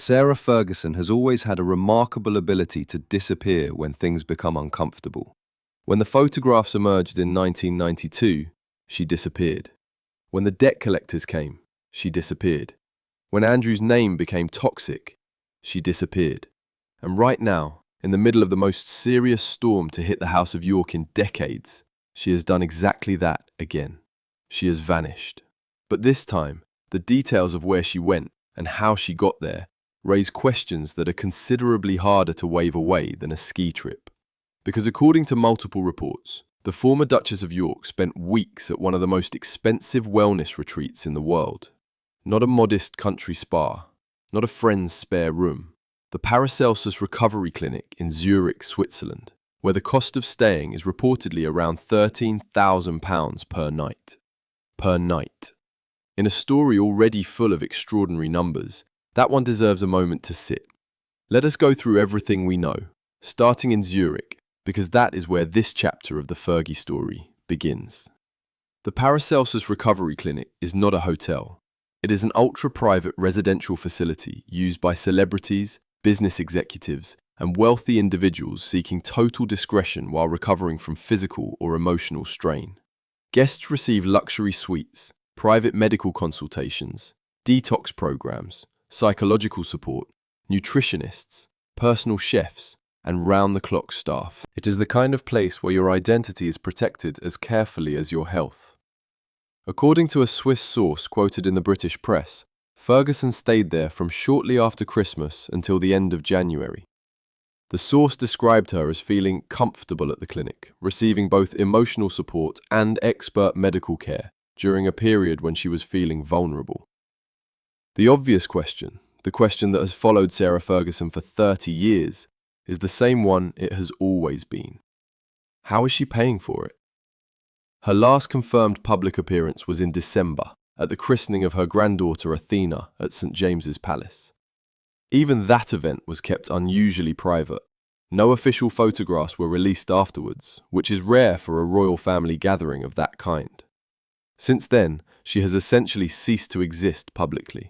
Sarah Ferguson has always had a remarkable ability to disappear when things become uncomfortable. When the photographs emerged in 1992, she disappeared. When the debt collectors came, she disappeared. When Andrew's name became toxic, she disappeared. And right now, in the middle of the most serious storm to hit the House of York in decades, she has done exactly that again. She has vanished. But this time, the details of where she went and how she got there raise questions that are considerably harder to wave away than a ski trip. Because according to multiple reports, the former Duchess of York spent weeks at one of the most expensive wellness retreats in the world. Not a modest country spa, not a friend's spare room. The Paracelsus Recovery Clinic in Zurich, Switzerland, where the cost of staying is reportedly around £13,000 per night. Per night. In a story already full of extraordinary numbers, that one deserves a moment to sit. Let us go through everything we know, starting in Zurich, because that is where this chapter of the Fergie story begins. The Paracelsus Recovery Clinic is not a hotel. It is an ultra-private residential facility used by celebrities, business executives, and wealthy individuals seeking total discretion while recovering from physical or emotional strain. Guests receive luxury suites, private medical consultations, detox programs, psychological support, nutritionists, personal chefs, and round-the-clock staff. It is the kind of place where your identity is protected as carefully as your health. According to a Swiss source quoted in the British press, Ferguson stayed there from shortly after Christmas until the end of January. The source described her as feeling comfortable at the clinic, receiving both emotional support and expert medical care during a period when she was feeling vulnerable. The obvious question, the question that has followed Sarah Ferguson for 30 years, is the same one it has always been. How is she paying for it? Her last confirmed public appearance was in December, at the christening of her granddaughter Athena at St. James's Palace. Even that event was kept unusually private. No official photographs were released afterwards, which is rare for a royal family gathering of that kind. Since then, she has essentially ceased to exist publicly.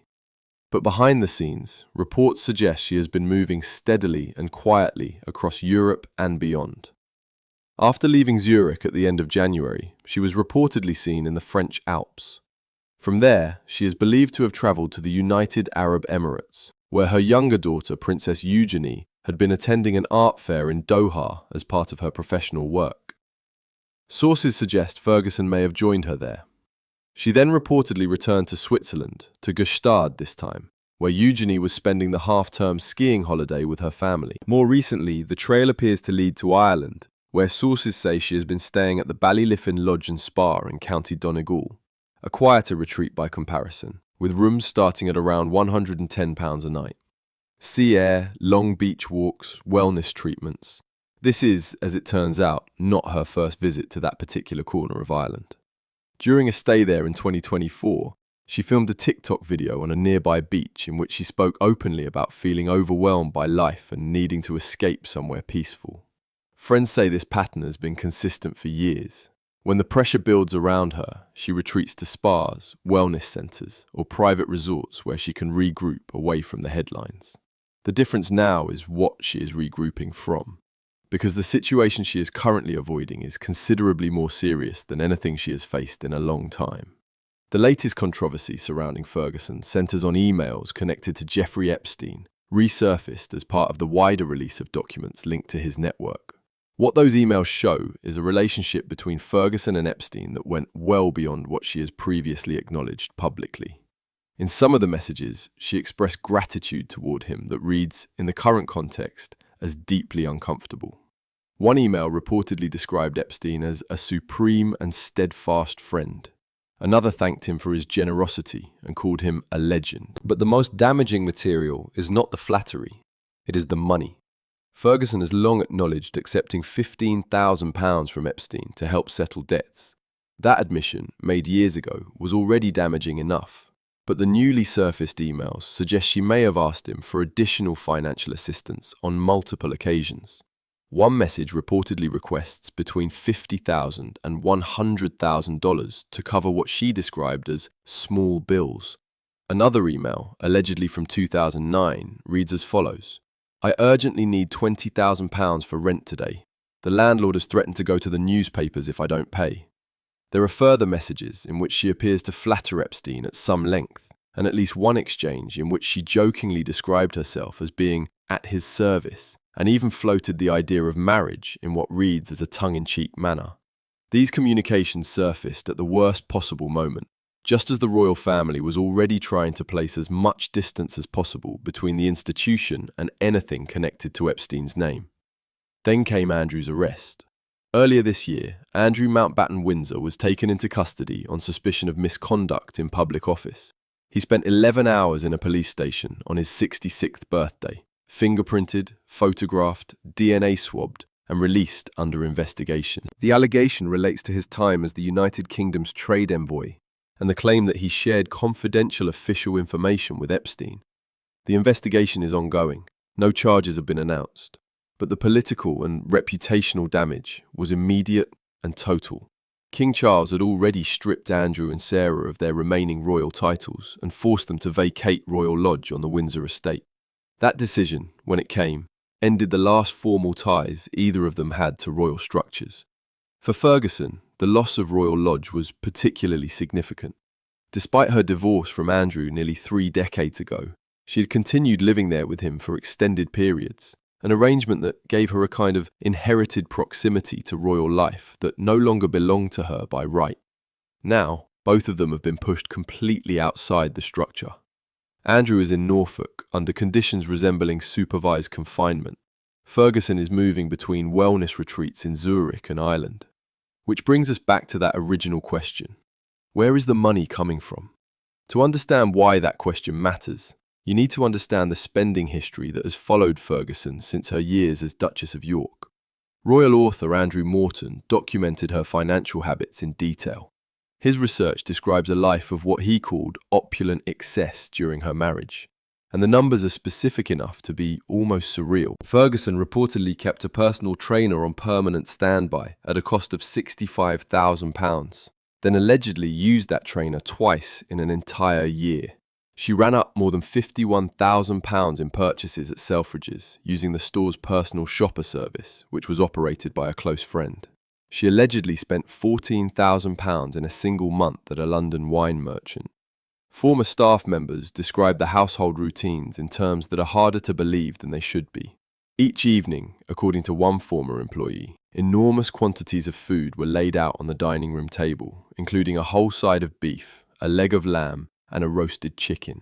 But behind the scenes, reports suggest she has been moving steadily and quietly across Europe and beyond. After leaving Zurich at the end of January, she was reportedly seen in the French Alps. From there, she is believed to have travelled to the United Arab Emirates, where her younger daughter, Princess Eugenie, had been attending an art fair in Doha as part of her professional work. Sources suggest Ferguson may have joined her there. She then reportedly returned to Switzerland, to Gstaad this time, where Eugenie was spending the half-term skiing holiday with her family. More recently, the trail appears to lead to Ireland, where sources say she has been staying at the Ballyliffin Lodge and Spa in County Donegal, a quieter retreat by comparison, with rooms starting at around £110 a night. Sea air, long beach walks, wellness treatments. This is, as it turns out, not her first visit to that particular corner of Ireland. During a stay there in 2024, she filmed a TikTok video on a nearby beach in which she spoke openly about feeling overwhelmed by life and needing to escape somewhere peaceful. Friends say this pattern has been consistent for years. When the pressure builds around her, she retreats to spas, wellness centres, or private resorts where she can regroup away from the headlines. The difference now is what she is regrouping from, because the situation she is currently avoiding is considerably more serious than anything she has faced in a long time. The latest controversy surrounding Ferguson centres on emails connected to Jeffrey Epstein, resurfaced as part of the wider release of documents linked to his network. What those emails show is a relationship between Ferguson and Epstein that went well beyond what she has previously acknowledged publicly. In some of the messages, she expressed gratitude toward him that reads, in the current context, as deeply uncomfortable. One email reportedly described Epstein as a supreme and steadfast friend. Another thanked him for his generosity and called him a legend. But the most damaging material is not the flattery, it is the money. Ferguson has long acknowledged accepting £15,000 from Epstein to help settle debts. That admission, made years ago, was already damaging enough. But the newly surfaced emails suggest she may have asked him for additional financial assistance on multiple occasions. One message reportedly requests between $50,000 and $100,000 to cover what she described as small bills. Another email, allegedly from 2009, reads as follows: "I urgently need £20,000 for rent today. The landlord has threatened to go to the newspapers if I don't pay." There are further messages in which she appears to flatter Epstein at some length, and at least one exchange in which she jokingly described herself as being at his service, and even floated the idea of marriage in what reads as a tongue-in-cheek manner. These communications surfaced at the worst possible moment, just as the royal family was already trying to place as much distance as possible between the institution and anything connected to Epstein's name. Then came Andrew's arrest. Earlier this year, Andrew Mountbatten Windsor was taken into custody on suspicion of misconduct in public office. He spent 11 hours in a police station on his 66th birthday, fingerprinted, photographed, DNA swabbed, and released under investigation. The allegation relates to his time as the United Kingdom's trade envoy and the claim that he shared confidential official information with Epstein. The investigation is ongoing. No charges have been announced. But the political and reputational damage was immediate and total. King Charles had already stripped Andrew and Sarah of their remaining royal titles and forced them to vacate Royal Lodge on the Windsor estate. That decision, when it came, ended the last formal ties either of them had to royal structures. For Ferguson, the loss of Royal Lodge was particularly significant. Despite her divorce from Andrew nearly 3 decades ago, she had continued living there with him for extended periods, an arrangement that gave her a kind of inherited proximity to royal life that no longer belonged to her by right. Now, both of them have been pushed completely outside the structure. Andrew is in Norfolk under conditions resembling supervised confinement. Ferguson is moving between wellness retreats in Zurich and Ireland. Which brings us back to that original question. Where is the money coming from? To understand why that question matters, you need to understand the spending history that has followed Ferguson since her years as Duchess of York. Royal author Andrew Morton documented her financial habits in detail. His research describes a life of what he called opulent excess during her marriage, and the numbers are specific enough to be almost surreal. Ferguson reportedly kept a personal trainer on permanent standby at a cost of £65,000, then allegedly used that trainer twice in an entire year. She ran up more than £51,000 in purchases at Selfridges using the store's personal shopper service, which was operated by a close friend. She allegedly spent £14,000 in a single month at a London wine merchant. Former staff members described the household routines in terms that are harder to believe than they should be. Each evening, according to one former employee, enormous quantities of food were laid out on the dining room table, including a whole side of beef, a leg of lamb, and a roasted chicken.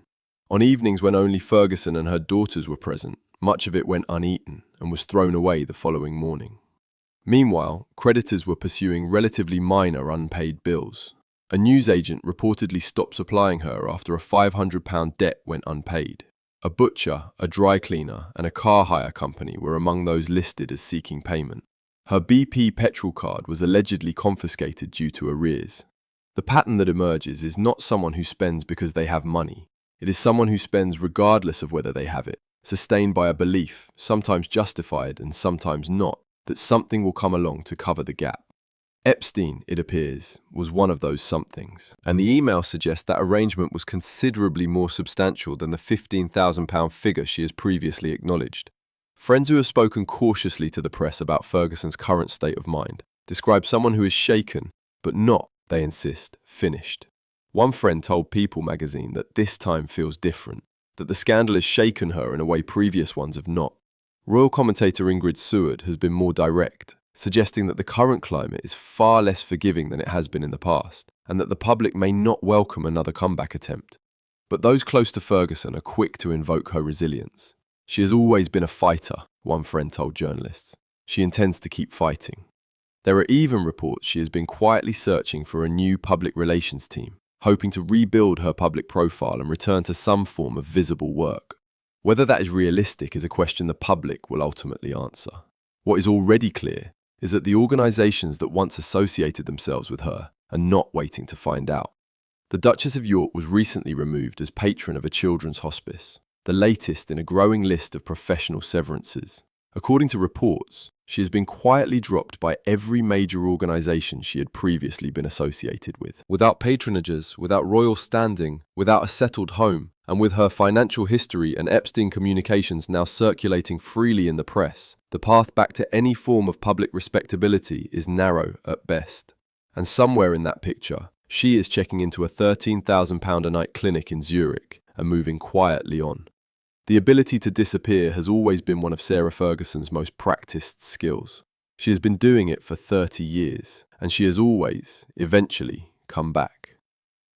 On evenings when only Ferguson and her daughters were present, much of it went uneaten and was thrown away the following morning. Meanwhile, creditors were pursuing relatively minor unpaid bills. A newsagent reportedly stopped supplying her after a £500 debt went unpaid. A butcher, a dry cleaner, and a car hire company were among those listed as seeking payment. Her BP petrol card was allegedly confiscated due to arrears. The pattern that emerges is not someone who spends because they have money. It is someone who spends regardless of whether they have it, sustained by a belief, sometimes justified and sometimes not, that something will come along to cover the gap. Epstein, it appears, was one of those somethings, and the email suggests that arrangement was considerably more substantial than the £15,000 figure she has previously acknowledged. Friends who have spoken cautiously to the press about Ferguson's current state of mind describe someone who is shaken, but not, they insist, finished. One friend told People magazine that this time feels different, that the scandal has shaken her in a way previous ones have not. Royal commentator Ingrid Seward has been more direct, suggesting that the current climate is far less forgiving than it has been in the past, and that the public may not welcome another comeback attempt. But those close to Ferguson are quick to invoke her resilience. She has always been a fighter, one friend told journalists. She intends to keep fighting. There are even reports she has been quietly searching for a new public relations team, hoping to rebuild her public profile and return to some form of visible work. Whether that is realistic is a question the public will ultimately answer. What is already clear is that the organisations that once associated themselves with her are not waiting to find out. The Duchess of York was recently removed as patron of a children's hospice, the latest in a growing list of professional severances. According to reports, She has been quietly dropped by every major organization she had previously been associated with. Without patronages, without royal standing, without a settled home, and with her financial history and Epstein communications now circulating freely in the press, the path back to any form of public respectability is narrow at best. And somewhere in that picture, she is checking into a £13,000 a night clinic in Zurich and moving quietly on. The ability to disappear has always been one of Sarah Ferguson's most practiced skills. She has been doing it for 30 years, and she has always, eventually, come back.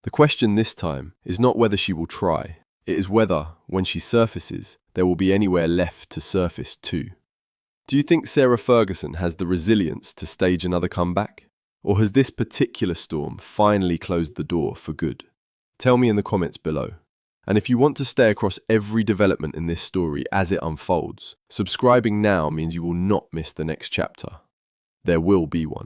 The question this time is not whether she will try, it is whether, when she surfaces, there will be anywhere left to surface to. Do you think Sarah Ferguson has the resilience to stage another comeback? Or has this particular storm finally closed the door for good? Tell me in the comments below. And if you want to stay across every development in this story as it unfolds, subscribing now means you will not miss the next chapter. There will be one.